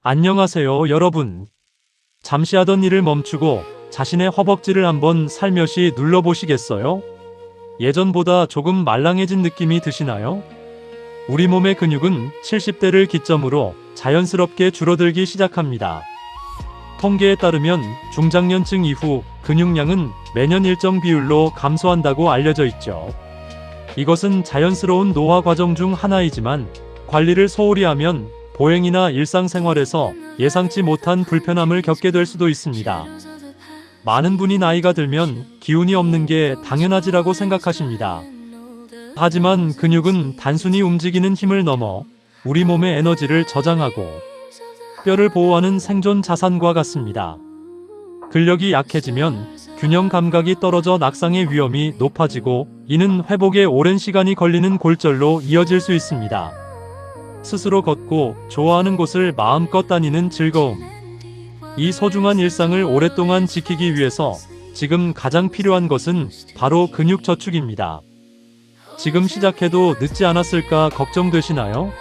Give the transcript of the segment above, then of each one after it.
안녕하세요, 여러분. 잠시 하던 일을 멈추고 자신의 허벅지를 한번 살며시 눌러보시겠어요? 예전보다 조금 말랑해진 느낌이 드시나요? 우리 몸의 근육은 70대를 기점으로 자연스럽게 줄어들기 시작합니다. 통계에 따르면 중장년층 이후 근육량은 매년 일정 비율로 감소한다고 알려져 있죠. 이것은 자연스러운 노화 과정 중 하나이지만 관리를 소홀히 하면 보행이나 일상생활에서 예상치 못한 불편함을 겪게 될 수도 있습니다. 많은 분이 나이가 들면 기운이 없는 게 당연하지라고 생각하십니다. 하지만 근육은 단순히 움직이는 힘을 넘어 우리 몸의 에너지를 저장하고 뼈를 보호하는 생존 자산과 같습니다. 근력이 약해지면 균형 감각이 떨어져 낙상의 위험이 높아지고 이는 회복에 오랜 시간이 걸리는 골절로 이어질 수 있습니다. 스스로 걷고 좋아하는 곳을 마음껏 다니는 즐거움. 이 소중한 일상을 오랫동안 지키기 위해서 지금 가장 필요한 것은 바로 근육 저축입니다. 지금 시작해도 늦지 않았을까 걱정되시나요?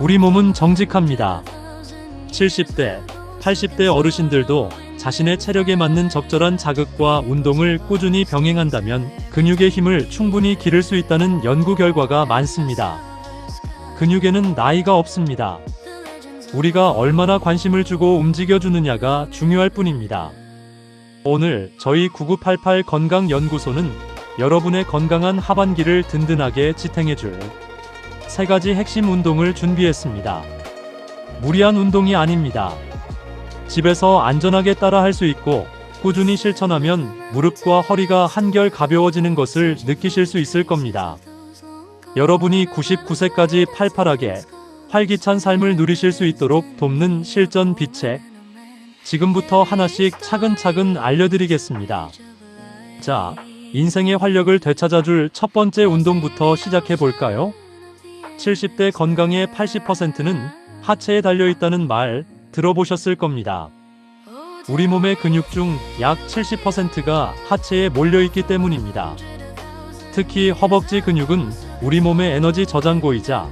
우리 몸은 정직합니다. 70대, 80대 어르신들도 자신의 체력에 맞는 적절한 자극과 운동을 꾸준히 병행한다면 근육의 힘을 충분히 기를 수 있다는 연구 결과가 많습니다. 근육에는 나이가 없습니다. 우리가 얼마나 관심을 주고 움직여주느냐가 중요할 뿐입니다. 오늘 저희 9988 건강연구소는 여러분의 건강한 하반기를 든든하게 지탱해줄 3가지 핵심 운동을 준비했습니다. 무리한 운동이 아닙니다. 집에서 안전하게 따라 할 수 있고 꾸준히 실천하면 무릎과 허리가 한결 가벼워지는 것을 느끼실 수 있을 겁니다. 여러분이 99세까지 팔팔하게 활기찬 삶을 누리실 수 있도록 돕는 실전 비책. 지금부터 하나씩 차근차근 알려드리겠습니다. 자, 인생의 활력을 되찾아줄 첫 번째 운동부터 시작해 볼까요? 70대 건강의 80%는 하체에 달려있다는 말 들어보셨을 겁니다. 우리 몸의 근육 중 약 70%가 하체에 몰려있기 때문입니다. 특히 허벅지 근육은 우리 몸의 에너지 저장고이자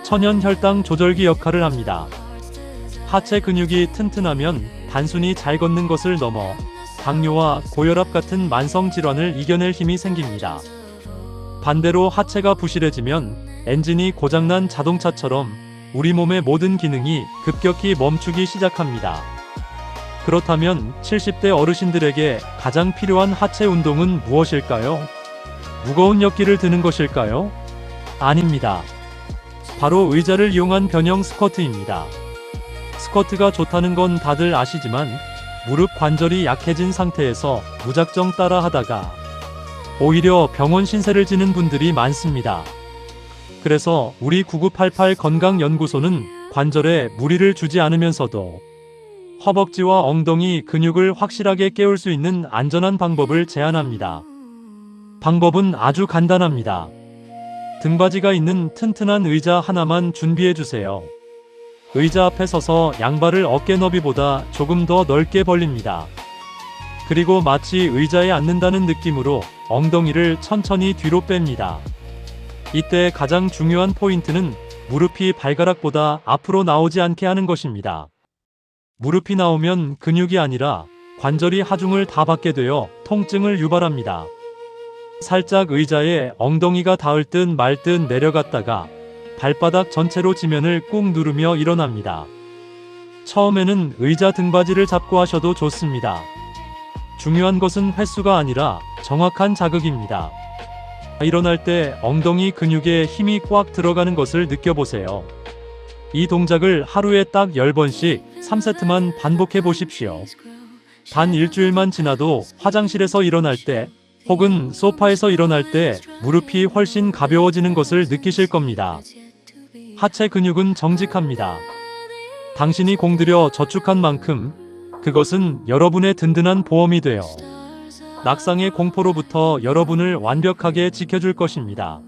천연 혈당 조절기 역할을 합니다. 하체 근육이 튼튼하면 단순히 잘 걷는 것을 넘어 당뇨와 고혈압 같은 만성 질환을 이겨낼 힘이 생깁니다. 반대로 하체가 부실해지면 엔진이 고장난 자동차처럼 우리 몸의 모든 기능이 급격히 멈추기 시작합니다. 그렇다면 70대 어르신들에게 가장 필요한 하체 운동은 무엇일까요? 무거운 역기를 드는 것일까요? 아닙니다. 바로 의자를 이용한 변형 스쿼트입니다. 스쿼트가 좋다는 건 다들 아시지만 무릎 관절이 약해진 상태에서 무작정 따라 하다가 오히려 병원 신세를 지는 분들이 많습니다. 그래서 우리 9988 건강연구소는 관절에 무리를 주지 않으면서도 허벅지와 엉덩이 근육을 확실하게 깨울 수 있는 안전한 방법을 제안합니다. 방법은 아주 간단합니다. 등받이가 있는 튼튼한 의자 하나만 준비해주세요. 의자 앞에 서서 양발을 어깨 너비보다 조금 더 넓게 벌립니다. 그리고 마치 의자에 앉는다는 느낌으로 엉덩이를 천천히 뒤로 뺍니다. 이때 가장 중요한 포인트는 무릎이 발가락보다 앞으로 나오지 않게 하는 것입니다. 무릎이 나오면 근육이 아니라 관절이 하중을 다 받게 되어 통증을 유발합니다. 살짝 의자에 엉덩이가 닿을 듯 말 듯 내려갔다가 발바닥 전체로 지면을 꾹 누르며 일어납니다. 처음에는 의자 등받이를 잡고 하셔도 좋습니다. 중요한 것은 횟수가 아니라 정확한 자극입니다. 일어날 때 엉덩이 근육에 힘이 꽉 들어가는 것을 느껴보세요. 이 동작을 하루에 딱 10번씩 3세트만 반복해 보십시오. 단 일주일만 지나도 화장실에서 일어날 때 혹은 소파에서 일어날 때 무릎이 훨씬 가벼워지는 것을 느끼실 겁니다. 하체 근육은 정직합니다. 당신이 공들여 저축한 만큼 그것은 여러분의 든든한 보험이 되어 낙상의 공포로부터 여러분을 완벽하게 지켜줄 것입니다.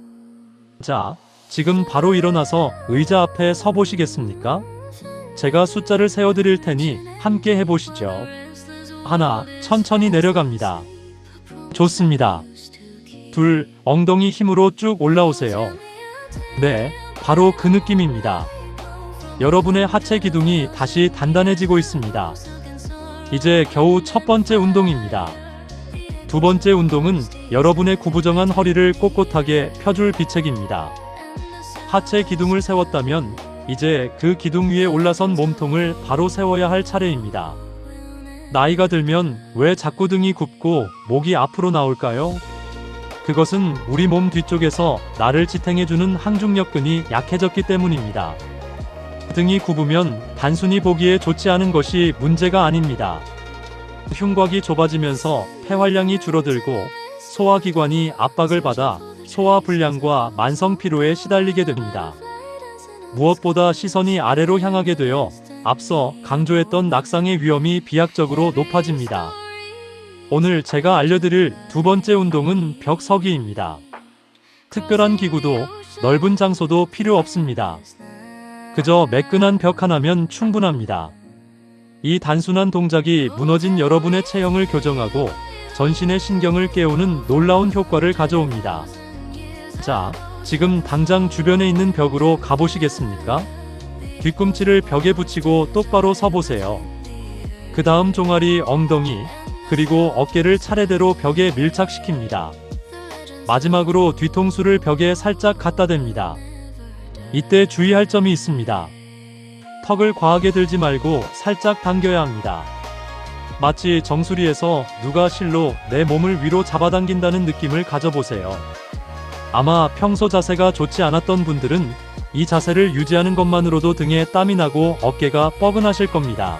자, 지금 바로 일어나서 의자 앞에 서 보시겠습니까? 제가 숫자를 세어드릴 테니 함께 해보시죠. 하나, 천천히 내려갑니다. 좋습니다. 둘, 엉덩이 힘으로 쭉 올라오세요. 네, 바로 그 느낌입니다. 여러분의 하체 기둥이 다시 단단해지고 있습니다. 이제 겨우 첫 번째 운동입니다. 두 번째 운동은 여러분의 구부정한 허리를 꼿꼿하게 펴줄 비책입니다. 하체 기둥을 세웠다면 이제 그 기둥 위에 올라선 몸통을 바로 세워야 할 차례입니다. 나이가 들면 왜 자꾸 등이 굽고 목이 앞으로 나올까요? 그것은 우리 몸 뒤쪽에서 나를 지탱해주는 항중력근이 약해졌기 때문입니다. 등이 굽으면 단순히 보기에 좋지 않은 것이 문제가 아닙니다. 흉곽이 좁아지면서 폐활량이 줄어들고 소화기관이 압박을 받아 소화불량과 만성피로에 시달리게 됩니다. 무엇보다 시선이 아래로 향하게 되어 앞서 강조했던 낙상의 위험이 비약적으로 높아집니다. 오늘 제가 알려드릴 두 번째 운동은 벽서기입니다. 특별한 기구도 넓은 장소도 필요 없습니다. 그저 매끈한 벽 하나면 충분합니다. 이 단순한 동작이 무너진 여러분의 체형을 교정하고 전신의 신경을 깨우는 놀라운 효과를 가져옵니다. 자, 지금 당장 주변에 있는 벽으로 가보시겠습니까? 뒤꿈치를 벽에 붙이고 똑바로 서보세요. 그 다음 종아리, 엉덩이, 그리고 어깨를 차례대로 벽에 밀착시킵니다. 마지막으로 뒤통수를 벽에 살짝 갖다 댑니다. 이때 주의할 점이 있습니다. 턱을 과하게 들지 말고 살짝 당겨야 합니다. 마치 정수리에서 누가 실로 내 몸을 위로 잡아당긴다는 느낌을 가져보세요. 아마 평소 자세가 좋지 않았던 분들은 이 자세를 유지하는 것만으로도 등에 땀이 나고 어깨가 뻐근하실 겁니다.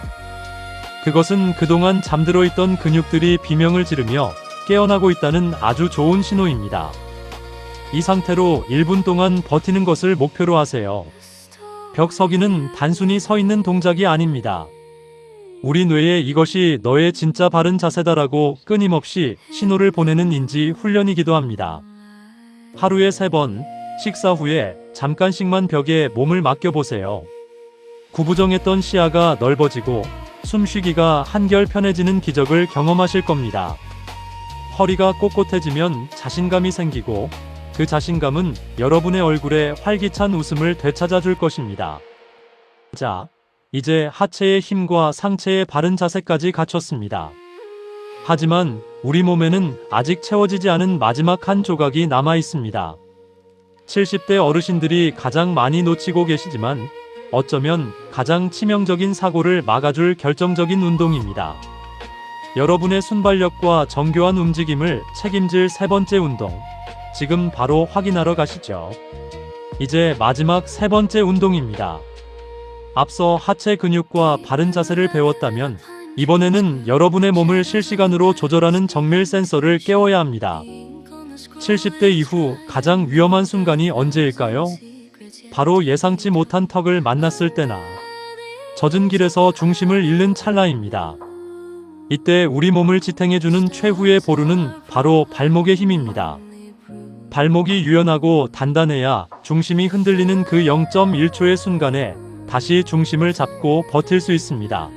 그것은 그동안 잠들어 있던 근육들이 비명을 지르며 깨어나고 있다는 아주 좋은 신호입니다. 이 상태로 1분 동안 버티는 것을 목표로 하세요. 벽서기는 단순히 서 있는 동작이 아닙니다. 우리 뇌에 이것이 너의 진짜 바른 자세다라고 끊임없이 신호를 보내는 인지 훈련이기도 합니다. 하루에 3번, 식사 후에 잠깐씩만 벽에 몸을 맡겨보세요. 구부정했던 시야가 넓어지고 숨쉬기가 한결 편해지는 기적을 경험하실 겁니다. 허리가 꼿꼿해지면 자신감이 생기고 그 자신감은 여러분의 얼굴에 활기찬 웃음을 되찾아 줄 것입니다. 자, 이제 하체의 힘과 상체의 바른 자세까지 갖췄습니다. 하지만 우리 몸에는 아직 채워지지 않은 마지막 한 조각이 남아 있습니다. 70대 어르신들이 가장 많이 놓치고 계시지만 어쩌면 가장 치명적인 사고를 막아줄 결정적인 운동입니다. 여러분의 순발력과 정교한 움직임을 책임질 세 번째 운동. 지금 바로 확인하러 가시죠. 이제 마지막 세 번째 운동입니다. 앞서 하체 근육과 바른 자세를 배웠다면 이번에는 여러분의 몸을 실시간으로 조절하는 정밀 센서를 깨워야 합니다. 70대 이후 가장 위험한 순간이 언제일까요? 바로 예상치 못한 턱을 만났을 때나 젖은 길에서 중심을 잃는 찰나입니다. 이때 우리 몸을 지탱해주는 최후의 보루는 바로 발목의 힘입니다. 발목이 유연하고 단단해야 중심이 흔들리는 그 0.1초의 순간에 다시 중심을 잡고 버틸 수 있습니다.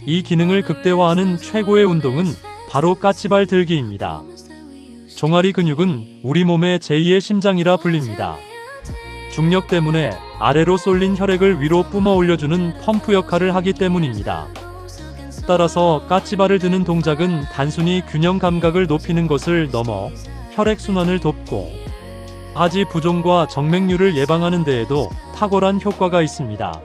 이 기능을 극대화하는 최고의 운동은 바로 까치발 들기입니다. 종아리 근육은 우리 몸의 제2의 심장이라 불립니다. 중력 때문에 아래로 쏠린 혈액을 위로 뿜어 올려주는 펌프 역할을 하기 때문입니다. 따라서 까치발을 드는 동작은 단순히 균형 감각을 높이는 것을 넘어 혈액순환을 돕고 하지 부종과 정맥류를 예방하는 데에도 탁월한 효과가 있습니다.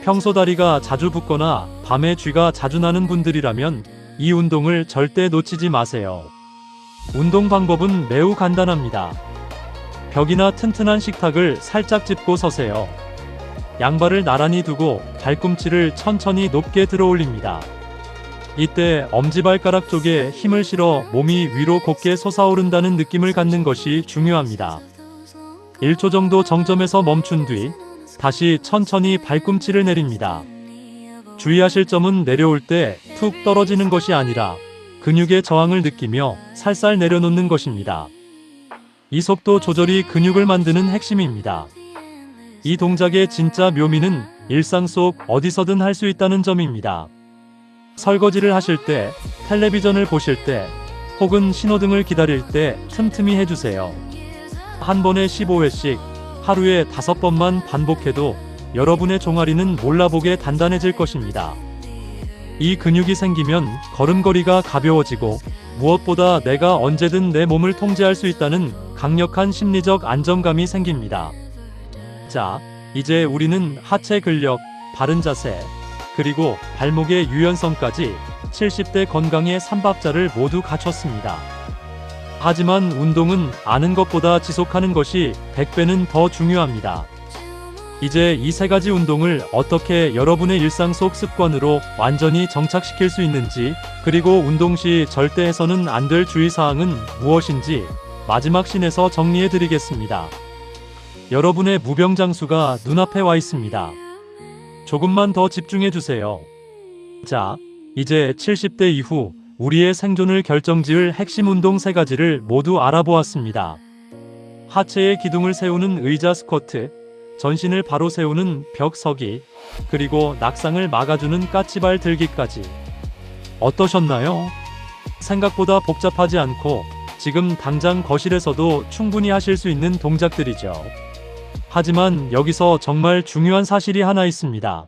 평소 다리가 자주 붓거나 밤에 쥐가 자주 나는 분들이라면 이 운동을 절대 놓치지 마세요. 운동 방법은 매우 간단합니다. 벽이나 튼튼한 식탁을 살짝 짚고 서세요. 양발을 나란히 두고 발꿈치를 천천히 높게 들어 올립니다. 이때 엄지발가락 쪽에 힘을 실어 몸이 위로 곧게 솟아오른다는 느낌을 갖는 것이 중요합니다. 1초 정도 정점에서 멈춘 뒤 다시 천천히 발꿈치를 내립니다. 주의하실 점은 내려올 때 툭 떨어지는 것이 아니라 근육의 저항을 느끼며 살살 내려놓는 것입니다. 이 속도 조절이 근육을 만드는 핵심입니다. 이 동작의 진짜 묘미는 일상 속 어디서든 할 수 있다는 점입니다. 설거지를 하실 때, 텔레비전을 보실 때, 혹은 신호등을 기다릴 때 틈틈이 해주세요. 한 번에 15회씩 하루에 5번만 반복해도 여러분의 종아리는 몰라보게 단단해질 것입니다. 이 근육이 생기면 걸음걸이가 가벼워지고 무엇보다 내가 언제든 내 몸을 통제할 수 있다는 강력한 심리적 안정감이 생깁니다. 자, 이제 우리는 하체 근력, 바른 자세, 그리고 발목의 유연성까지 70대 건강의 3박자를 모두 갖췄습니다. 하지만 운동은 아는 것보다 지속하는 것이 100배는 더 중요합니다. 이제 이 세 가지 운동을 어떻게 여러분의 일상 속 습관으로 완전히 정착시킬 수 있는지, 그리고 운동 시 절대 해서는 안 될 주의사항은 무엇인지 마지막 씬에서 정리해 드리겠습니다. 여러분의 무병장수가 눈앞에 와 있습니다. 조금만 더 집중해 주세요. 자, 이제 70대 이후 우리의 생존을 결정지을 핵심 운동 3가지를 모두 알아보았습니다. 하체의 기둥을 세우는 의자 스쿼트, 전신을 바로 세우는 벽 서기, 그리고 낙상을 막아주는 까치발 들기까지. 어떠셨나요? 생각보다 복잡하지 않고 지금 당장 거실에서도 충분히 하실 수 있는 동작들이죠. 하지만 여기서 정말 중요한 사실이 하나 있습니다.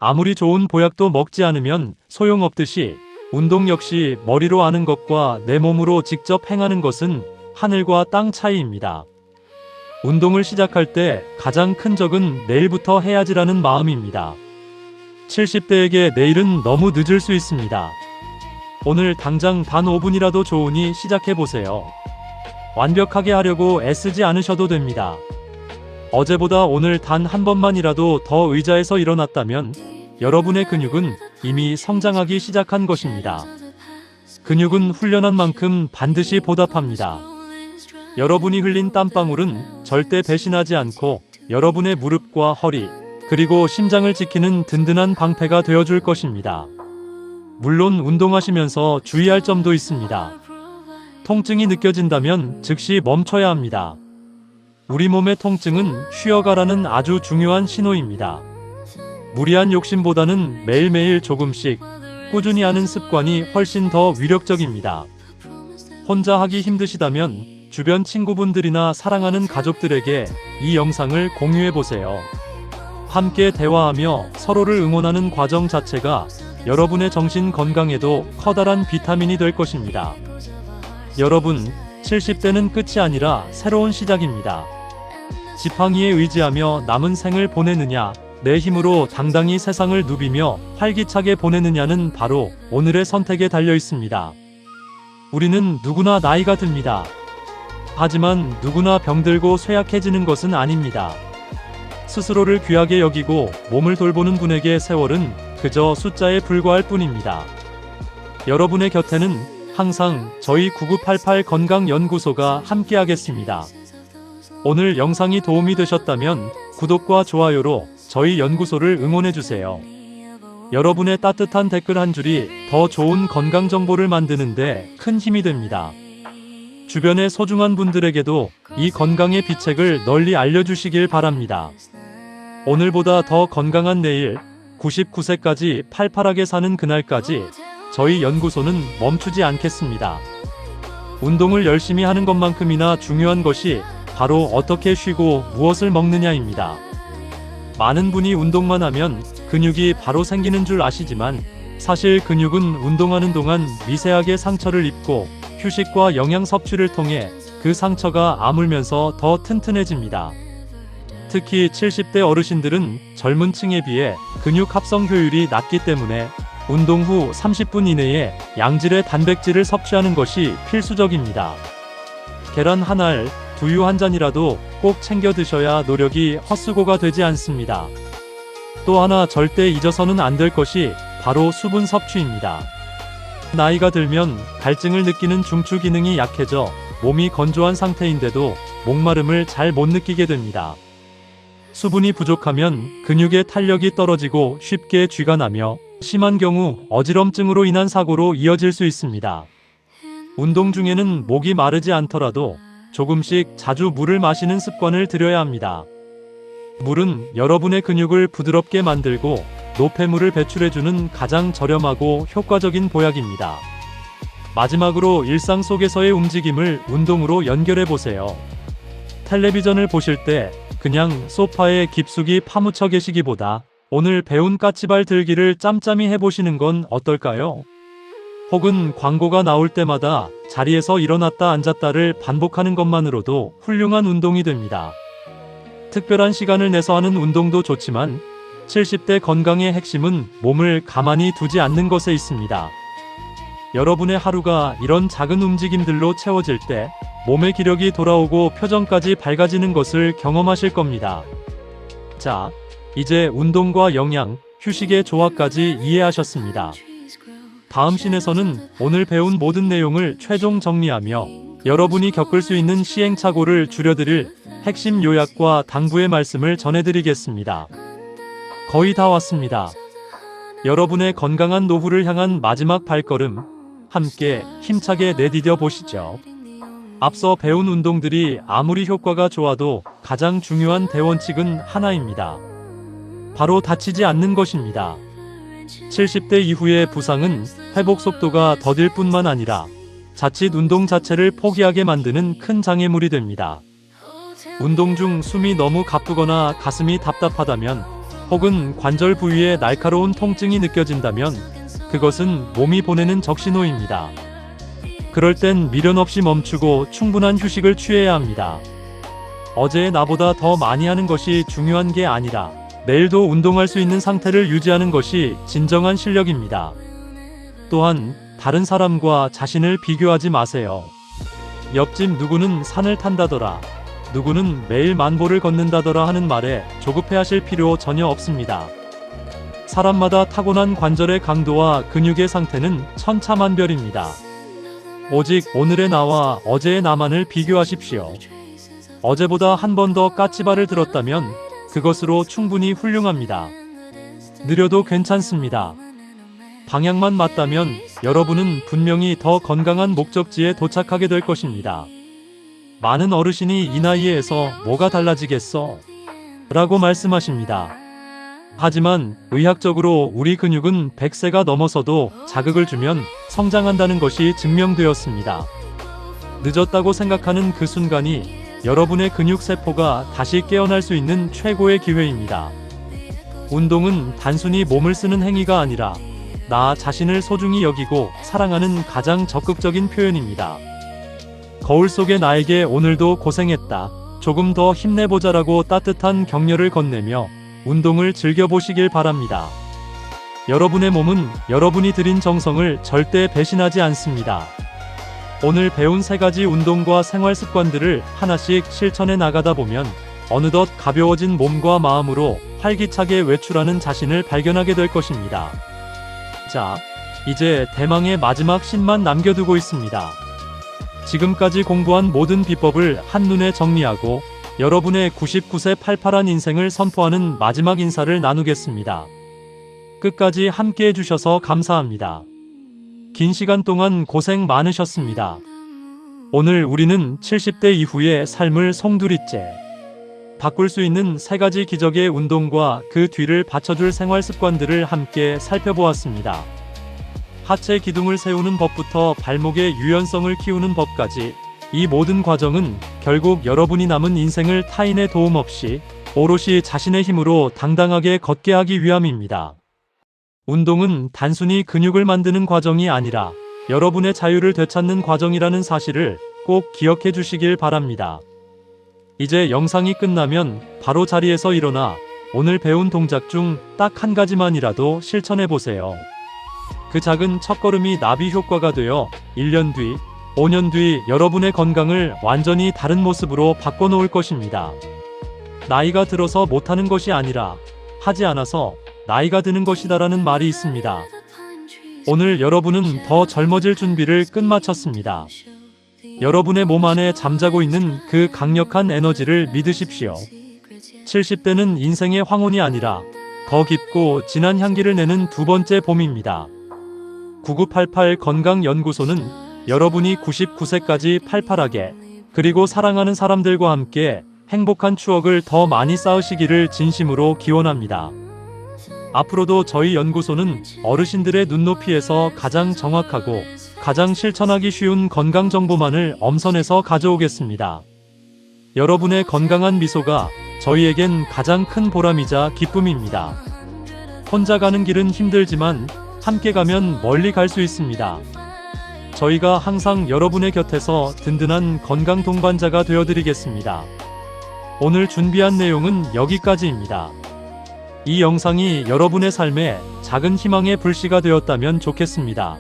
아무리 좋은 보약도 먹지 않으면 소용없듯이 운동 역시 머리로 아는 것과 내 몸으로 직접 행하는 것은 하늘과 땅 차이입니다. 운동을 시작할 때 가장 큰 적은 내일부터 해야지라는 마음입니다. 70대에게 내일은 너무 늦을 수 있습니다. 오늘 당장 단 5분이라도 좋으니 시작해보세요. 완벽하게 하려고 애쓰지 않으셔도 됩니다. 어제보다 오늘 단 한 번만이라도 더 의자에서 일어났다면 여러분의 근육은 이미 성장하기 시작한 것입니다. 근육은 훈련한 만큼 반드시 보답합니다. 여러분이 흘린 땀방울은 절대 배신하지 않고 여러분의 무릎과 허리, 그리고 심장을 지키는 든든한 방패가 되어줄 것입니다. 물론 운동하시면서 주의할 점도 있습니다. 통증이 느껴진다면 즉시 멈춰야 합니다. 우리 몸의 통증은 쉬어가라는 아주 중요한 신호입니다. 무리한 욕심보다는 매일매일 조금씩 꾸준히 하는 습관이 훨씬 더 위력적입니다. 혼자 하기 힘드시다면 주변 친구분들이나 사랑하는 가족들에게 이 영상을 공유해보세요. 함께 대화하며 서로를 응원하는 과정 자체가 여러분의 정신 건강에도 커다란 비타민이 될 것입니다. 여러분, 70대는 끝이 아니라 새로운 시작입니다. 지팡이에 의지하며 남은 생을 보내느냐, 내 힘으로 당당히 세상을 누비며 활기차게 보내느냐는 바로 오늘의 선택에 달려 있습니다. 우리는 누구나 나이가 듭니다. 하지만 누구나 병들고 쇠약해지는 것은 아닙니다. 스스로를 귀하게 여기고 몸을 돌보는 분에게 세월은 그저 숫자에 불과할 뿐입니다. 여러분의 곁에는 항상 저희 9988 건강연구소가 함께하겠습니다. 오늘 영상이 도움이 되셨다면 구독과 좋아요로 저희 연구소를 응원해주세요. 여러분의 따뜻한 댓글 한 줄이 더 좋은 건강 정보를 만드는데 큰 힘이 됩니다. 주변의 소중한 분들에게도 이 건강의 비책을 널리 알려주시길 바랍니다. 오늘보다 더 건강한 내일, 99세까지 팔팔하게 사는 그날까지 저희 연구소는 멈추지 않겠습니다. 운동을 열심히 하는 것만큼이나 중요한 것이 바로 어떻게 쉬고 무엇을 먹느냐입니다. 많은 분이 운동만 하면 근육이 바로 생기는 줄 아시지만 사실 근육은 운동하는 동안 미세하게 상처를 입고 휴식과 영양 섭취를 통해 그 상처가 아물면서 더 튼튼해집니다. 특히 70대 어르신들은 젊은 층에 비해 근육 합성 효율이 낮기 때문에 운동 후 30분 이내에 양질의 단백질을 섭취하는 것이 필수적입니다. 계란 한 알, 두유 한 잔이라도 꼭 챙겨 드셔야 노력이 헛수고가 되지 않습니다. 또 하나 절대 잊어서는 안 될 것이 바로 수분 섭취입니다. 나이가 들면 갈증을 느끼는 중추 기능이 약해져 몸이 건조한 상태인데도 목마름을 잘 못 느끼게 됩니다. 수분이 부족하면 근육의 탄력이 떨어지고 쉽게 쥐가 나며 심한 경우 어지럼증으로 인한 사고로 이어질 수 있습니다. 운동 중에는 목이 마르지 않더라도 조금씩 자주 물을 마시는 습관을 들여야 합니다. 물은 여러분의 근육을 부드럽게 만들고 노폐물을 배출해주는 가장 저렴하고 효과적인 보약입니다. 마지막으로 일상 속에서의 움직임을 운동으로 연결해보세요. 텔레비전을 보실 때 그냥 소파에 깊숙이 파묻혀 계시기보다 오늘 배운 까치발 들기를 짬짬이 해보시는 건 어떨까요? 혹은 광고가 나올 때마다 자리에서 일어났다 앉았다를 반복하는 것만으로도 훌륭한 운동이 됩니다. 특별한 시간을 내서 하는 운동도 좋지만 70대 건강의 핵심은 몸을 가만히 두지 않는 것에 있습니다. 여러분의 하루가 이런 작은 움직임들로 채워질 때 몸의 기력이 돌아오고 표정까지 밝아지는 것을 경험하실 겁니다. 자, 이제 운동과 영양, 휴식의 조화까지 이해하셨습니다. 다음 씬에서는 오늘 배운 모든 내용을 최종 정리하며 여러분이 겪을 수 있는 시행착오를 줄여드릴 핵심 요약과 당부의 말씀을 전해드리겠습니다. 거의 다 왔습니다. 여러분의 건강한 노후를 향한 마지막 발걸음, 함께 힘차게 내디뎌 보시죠. 앞서 배운 운동들이 아무리 효과가 좋아도 가장 중요한 대원칙은 하나입니다. 바로 다치지 않는 것입니다. 70대 이후의 부상은 회복 속도가 더딜 뿐만 아니라 자칫 운동 자체를 포기하게 만드는 큰 장애물이 됩니다. 운동 중 숨이 너무 가쁘거나 가슴이 답답하다면, 혹은 관절 부위에 날카로운 통증이 느껴진다면 그것은 몸이 보내는 적신호입니다. 그럴 땐 미련 없이 멈추고 충분한 휴식을 취해야 합니다. 어제의 나보다 더 많이 하는 것이 중요한 게 아니라 내일도 운동할 수 있는 상태를 유지하는 것이 진정한 실력입니다. 또한 다른 사람과 자신을 비교하지 마세요. 옆집 누구는 산을 탄다더라, 누구는 매일 만보를 걷는다더라 하는 말에 조급해하실 필요 전혀 없습니다. 사람마다 타고난 관절의 강도와 근육의 상태는 천차만별입니다. 오직 오늘의 나와 어제의 나만을 비교하십시오. 어제보다 한 번 더 까치발을 들었다면 그것으로 충분히 훌륭합니다. 느려도 괜찮습니다. 방향만 맞다면 여러분은 분명히 더 건강한 목적지에 도착하게 될 것입니다. 많은 어르신이 이 나이에서 뭐가 달라지겠어? 라고 말씀하십니다. 하지만 의학적으로 우리 근육은 100세가 넘어서도 자극을 주면 성장한다는 것이 증명되었습니다. 늦었다고 생각하는 그 순간이 여러분의 근육세포가 다시 깨어날 수 있는 최고의 기회입니다. 운동은 단순히 몸을 쓰는 행위가 아니라 나 자신을 소중히 여기고 사랑하는 가장 적극적인 표현입니다. 거울 속의 나에게 오늘도 고생했다, 조금 더 힘내보자라고 따뜻한 격려를 건네며 운동을 즐겨보시길 바랍니다. 여러분의 몸은 여러분이 들인 정성을 절대 배신하지 않습니다. 오늘 배운 3가지 운동과 생활 습관들을 하나씩 실천해 나가다 보면 어느덧 가벼워진 몸과 마음으로 활기차게 외출하는 자신을 발견하게 될 것입니다. 자, 이제 대망의 마지막 씬만 남겨두고 있습니다. 지금까지 공부한 모든 비법을 한눈에 정리하고 여러분의 99세 팔팔한 인생을 선포하는 마지막 인사를 나누겠습니다. 끝까지 함께 해주셔서 감사합니다. 긴 시간 동안 고생 많으셨습니다. 오늘 우리는 70대 이후의 삶을 송두리째 바꿀 수 있는 3가지 기적의 운동과 그 뒤를 받쳐줄 생활 습관들을 함께 살펴보았습니다. 하체 기둥을 세우는 법부터 발목의 유연성을 키우는 법까지, 이 모든 과정은 결국 여러분이 남은 인생을 타인의 도움 없이 오롯이 자신의 힘으로 당당하게 걷게 하기 위함입니다. 운동은 단순히 근육을 만드는 과정이 아니라 여러분의 자유를 되찾는 과정이라는 사실을 꼭 기억해 주시길 바랍니다. 이제 영상이 끝나면 바로 자리에서 일어나 오늘 배운 동작 중 딱 한 가지만이라도 실천해 보세요. 그 작은 첫걸음이 나비 효과가 되어 1년 뒤, 5년 뒤 여러분의 건강을 완전히 다른 모습으로 바꿔놓을 것입니다. 나이가 들어서 못하는 것이 아니라 하지 않아서 나이가 드는 것이다라는 말이 있습니다. 오늘 여러분은 더 젊어질 준비를 끝마쳤습니다. 여러분의 몸 안에 잠자고 있는 그 강력한 에너지를 믿으십시오. 70대는 인생의 황혼이 아니라 더 깊고 진한 향기를 내는 2번째 봄입니다. 9988 건강연구소는 여러분이 99세까지 팔팔하게, 그리고 사랑하는 사람들과 함께 행복한 추억을 더 많이 쌓으시기를 진심으로 기원합니다. 앞으로도 저희 연구소는 어르신들의 눈높이에서 가장 정확하고 가장 실천하기 쉬운 건강 정보만을 엄선해서 가져오겠습니다. 여러분의 건강한 미소가 저희에겐 가장 큰 보람이자 기쁨입니다. 혼자 가는 길은 힘들지만 함께 가면 멀리 갈 수 있습니다. 저희가 항상 여러분의 곁에서 든든한 건강 동반자가 되어드리겠습니다. 오늘 준비한 내용은 여기까지입니다. 이 영상이 여러분의 삶에 작은 희망의 불씨가 되었다면 좋겠습니다.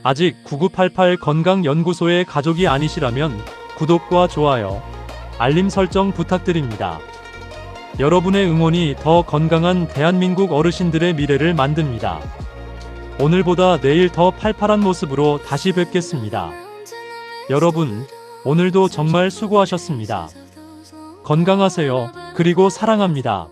아직 9988 건강연구소의 가족이 아니시라면 구독과 좋아요, 알림 설정 부탁드립니다. 여러분의 응원이 더 건강한 대한민국 어르신들의 미래를 만듭니다. 오늘보다 내일 더 팔팔한 모습으로 다시 뵙겠습니다. 여러분, 오늘도 정말 수고하셨습니다. 건강하세요. 그리고 사랑합니다.